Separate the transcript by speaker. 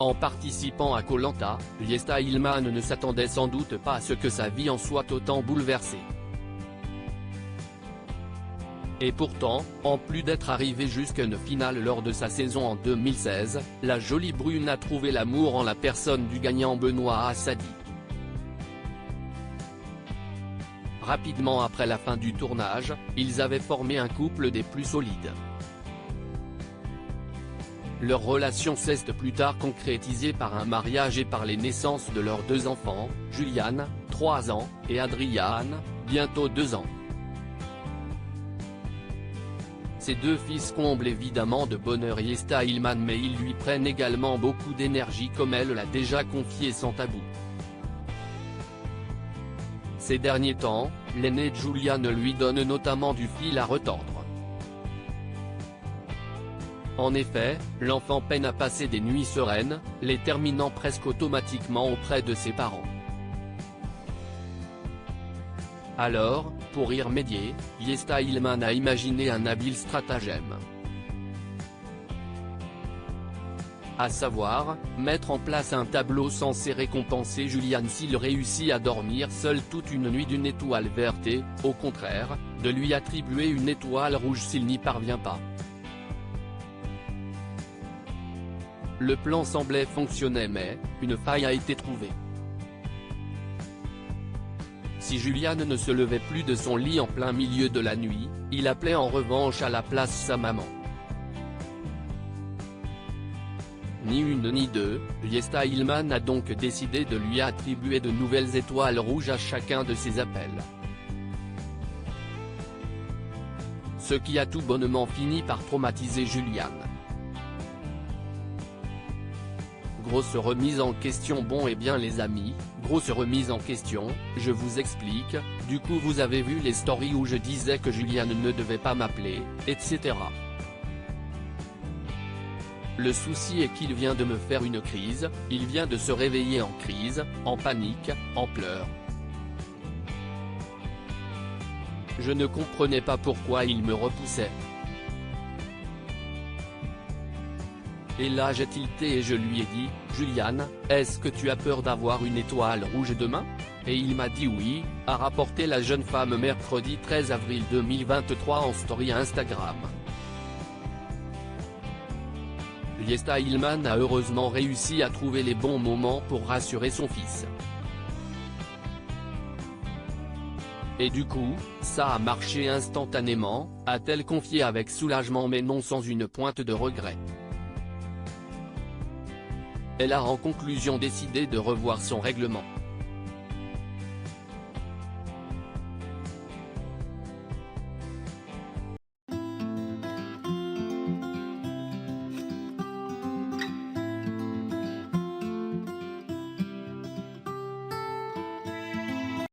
Speaker 1: En participant à Koh Lanta, Yesta Ilman ne s'attendait sans doute pas à ce que sa vie en soit autant bouleversée. Et pourtant, en plus d'être arrivée jusqu'à une finale lors de sa saison en 2016, la jolie brune a trouvé l'amour en la personne du gagnant Benoît Assadi. Rapidement après la fin du tournage, ils avaient formé un couple des plus solides. Leur relation s'est plus tard concrétisée par un mariage et par les naissances de leurs 2 enfants, Juliane, 3 ans, et Adriane, bientôt 2 ans. Ces 2 fils comblent évidemment de bonheur Yesta Ilman, mais ils lui prennent également beaucoup d'énergie, comme elle l'a déjà confié sans tabou. Ces derniers temps, l'aîné Juliane lui donne notamment du fil à retordre. En effet, l'enfant peine à passer des nuits sereines, les terminant presque automatiquement auprès de ses parents. Alors, pour y remédier, Yesta Ilman a imaginé un habile stratagème. À savoir, mettre en place un tableau censé récompenser Juliane s'il réussit à dormir seul toute une nuit d'une étoile verte et, au contraire, de lui attribuer une étoile rouge s'il n'y parvient pas. Le plan semblait fonctionner, mais une faille a été trouvée. Si Juliane ne se levait plus de son lit en plein milieu de la nuit, il appelait en revanche à la place sa maman. Ni une ni deux, Yesta Ilman a donc décidé de lui attribuer de nouvelles étoiles rouges à chacun de ses appels. Ce qui a tout bonnement fini par traumatiser Juliane. Grosse remise en question. Bon et bien les amis, grosse remise en question, je vous explique, du coup vous avez vu les stories où je disais que Juliane ne devait pas m'appeler, etc. Le souci est qu'il vient de me faire une crise, il vient de se réveiller en crise, en panique, en pleurs. Je ne comprenais pas pourquoi il me repoussait. Et là j'ai tilté et je lui ai dit, Juliane, est-ce que tu as peur d'avoir une étoile rouge demain? Et il m'a dit oui, a rapporté la jeune femme mercredi 13 avril 2023 en story Instagram. Yesta Ilman a heureusement réussi à trouver les bons moments pour rassurer son fils. Et du coup, ça a marché instantanément, a-t-elle confié avec soulagement mais non sans une pointe de regret. Elle a en conclusion décidé de revoir son règlement.